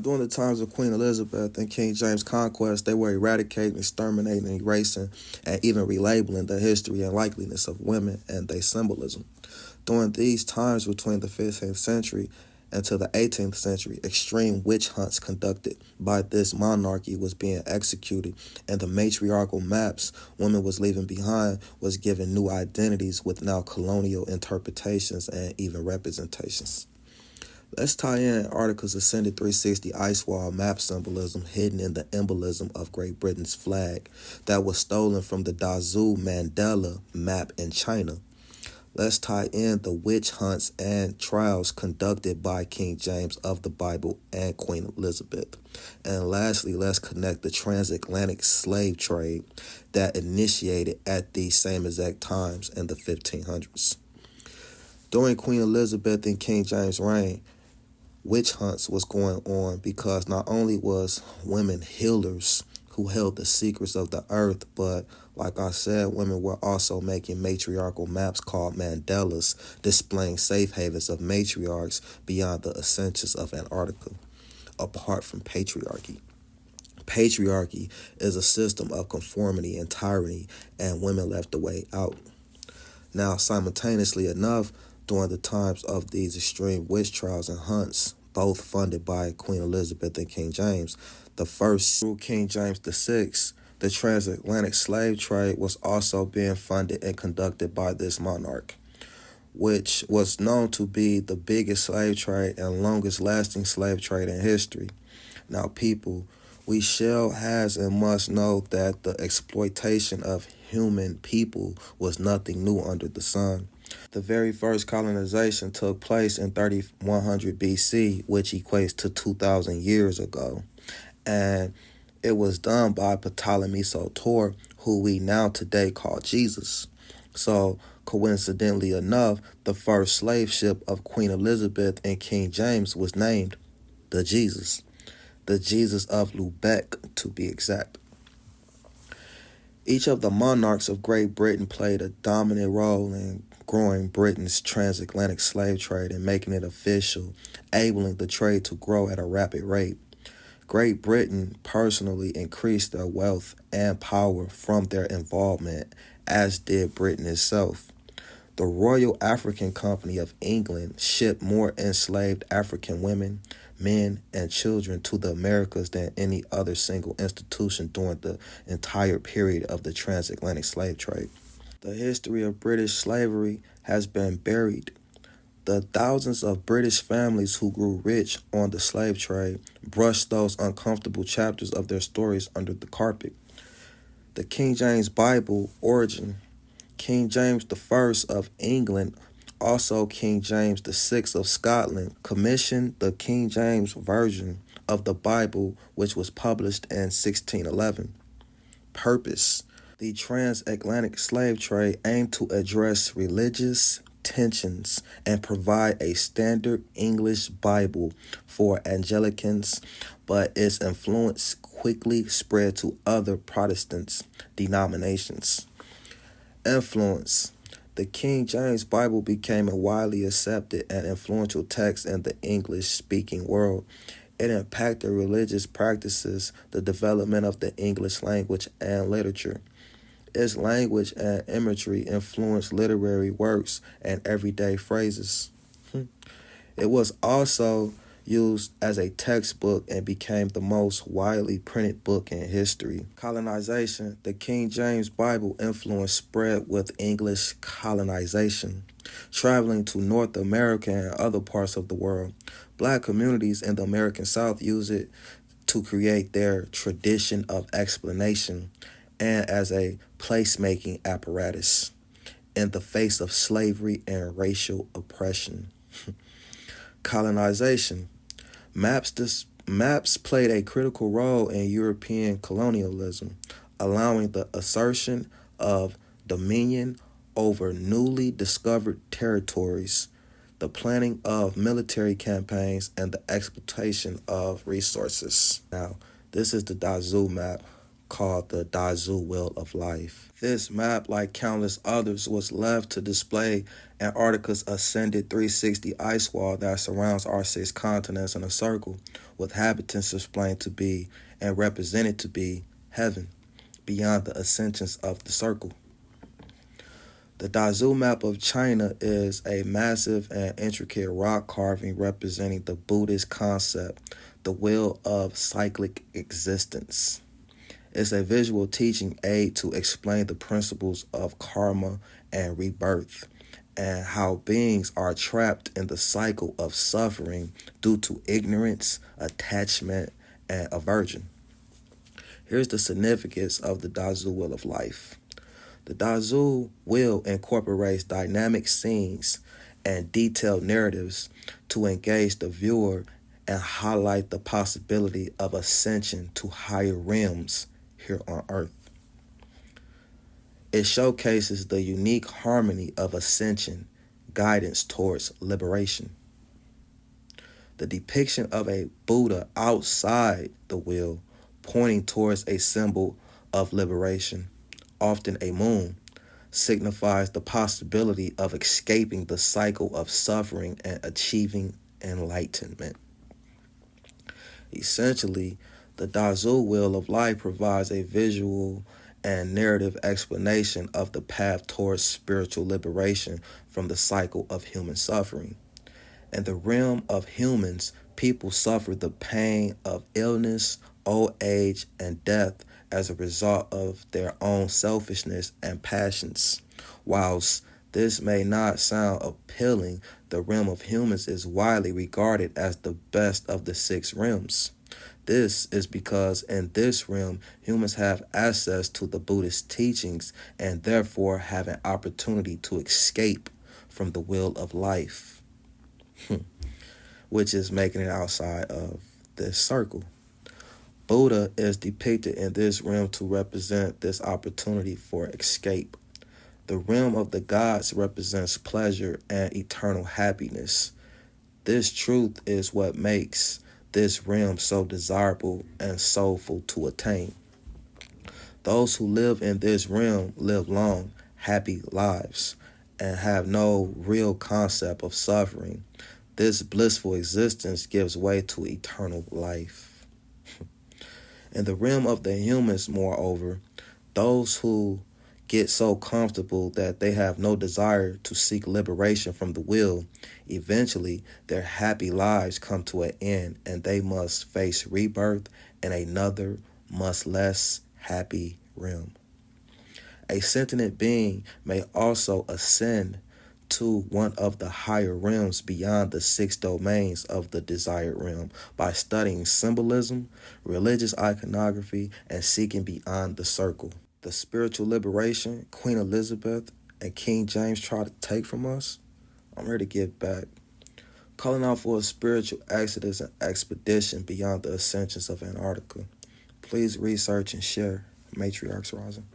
During the times of Queen Elizabeth and King James conquest, they were eradicating, exterminating, erasing, and even relabeling the history and likeliness of women and their symbolism. During these times between the 15th century and to the 18th century, extreme witch hunts conducted by this monarchy was being executed, and the matriarchal maps women was leaving behind was given new identities with now colonial interpretations and even representations. Let's tie in Antarctica's Ascended 360 ice wall map symbolism hidden in the embolism of Great Britain's flag that was stolen from the Dazhou Mandela map in China. Let's tie in the witch hunts and trials conducted by King James of the Bible and Queen Elizabeth. And lastly, let's connect the transatlantic slave trade that initiated at these same exact times in the 1500s. During Queen Elizabeth and King James' reign, witch hunts was going on because not only was women healers who held the secrets of the earth, but like I said, women were also making matriarchal maps called mandalas, displaying safe havens of matriarchs beyond the ascensions of Antarctica, apart from patriarchy. Patriarchy is a system of conformity and tyranny, and women left the way out. Now, simultaneously enough, during the times of these extreme witch trials and hunts, both funded by Queen Elizabeth and King James, the first through King James VI, the transatlantic slave trade was also being funded and conducted by this monarch, which was known to be the biggest slave trade and longest lasting slave trade in history. Now, people, we shall, has, and must know that the exploitation of human people was nothing new under the sun. The very first colonization took place in 3100 BC, which equates to 2,000 years ago. And it was done by Ptolemy Soter, who we now today call Jesus. So, coincidentally enough, the first slave ship of Queen Elizabeth and King James was named the Jesus of Lubeck, to be exact. Each of the monarchs of Great Britain played a dominant role in growing Britain's transatlantic slave trade and making it official, enabling the trade to grow at a rapid rate. Great Britain personally increased their wealth and power from their involvement, as did Britain itself. The Royal African Company of England shipped more enslaved African women, men, and children to the Americas than any other single institution during the entire period of the transatlantic slave trade. The history of British slavery has been buried. The thousands of British families who grew rich on the slave trade brushed those uncomfortable chapters of their stories under the carpet. The King James Bible origin. King James I of England, also King James VI of Scotland, commissioned the King James Version of the Bible, which was published in 1611. Purpose. The transatlantic slave trade aimed to address religious tensions and provide a standard English Bible for Anglicans, but its influence quickly spread to other Protestant denominations. Influence. The King James Bible became a widely accepted and influential text in the English-speaking world. It impacted religious practices, the development of the English language and literature. Its language and imagery influenced literary works and everyday phrases. It was also used as a textbook and became the most widely printed book in history. Colonization. The King James Bible influence spread with English colonization, traveling to North America and other parts of the world. Black communities in the American South use it to create their tradition of explanation and as a placemaking apparatus in the face of slavery and racial oppression. Colonization. Maps played a critical role in European colonialism, allowing the assertion of dominion over newly discovered territories, the planning of military campaigns, and the exploitation of resources. Now, this is the Dazhou map called the Dazu Wheel of Life. This map, like countless others, was left to display Antarctica's ascended 360 ice wall that surrounds our 6 continents in a circle, with habitants explained to be and represented to be heaven, beyond the ascensions of the circle. The Dazu map of China is a massive and intricate rock carving representing the Buddhist concept, the wheel of cyclic existence. It's a visual teaching aid to explain the principles of karma and rebirth, and how beings are trapped in the cycle of suffering due to ignorance, attachment, and aversion. Here's the significance of the Dazu Wheel of Life. The Dazu Wheel incorporates dynamic scenes and detailed narratives to engage the viewer and highlight the possibility of ascension to higher realms here on Earth. It showcases the unique harmony of ascension, guidance towards liberation. The depiction of a Buddha outside the wheel, pointing towards a symbol of liberation, often a moon, signifies the possibility of escaping the cycle of suffering and achieving enlightenment. Essentially, the Dazu Wheel of Life provides a visual and narrative explanation of the path towards spiritual liberation from the cycle of human suffering. In the realm of humans, people suffer the pain of illness, old age, and death as a result of their own selfishness and passions. Whilst this may not sound appealing, the realm of humans is widely regarded as the best of the 6 realms. This is because in this realm, humans have access to the Buddhist teachings and therefore have an opportunity to escape from the wheel of life, which is making it outside of this circle. Buddha is depicted in this realm to represent this opportunity for escape. The realm of the gods represents pleasure and eternal happiness. This truth is what makes this realm so desirable and soulful to attain. Those who live in this realm live long, happy lives and have no real concept of suffering. This blissful existence gives way to eternal life. In the realm of the humans, moreover, those who get so comfortable that they have no desire to seek liberation from the will, eventually their happy lives come to an end and they must face rebirth in another, much less happy realm. A sentient being may also ascend to one of the higher realms beyond the 6 domains of the desired realm by studying symbolism, religious iconography, and seeking beyond the circle. The spiritual liberation Queen Elizabeth and King James tried to take from us, I'm ready to give back. Calling out for a spiritual exodus and expedition beyond the ascensions of Antarctica. Please research and share. Matriarchs Rising.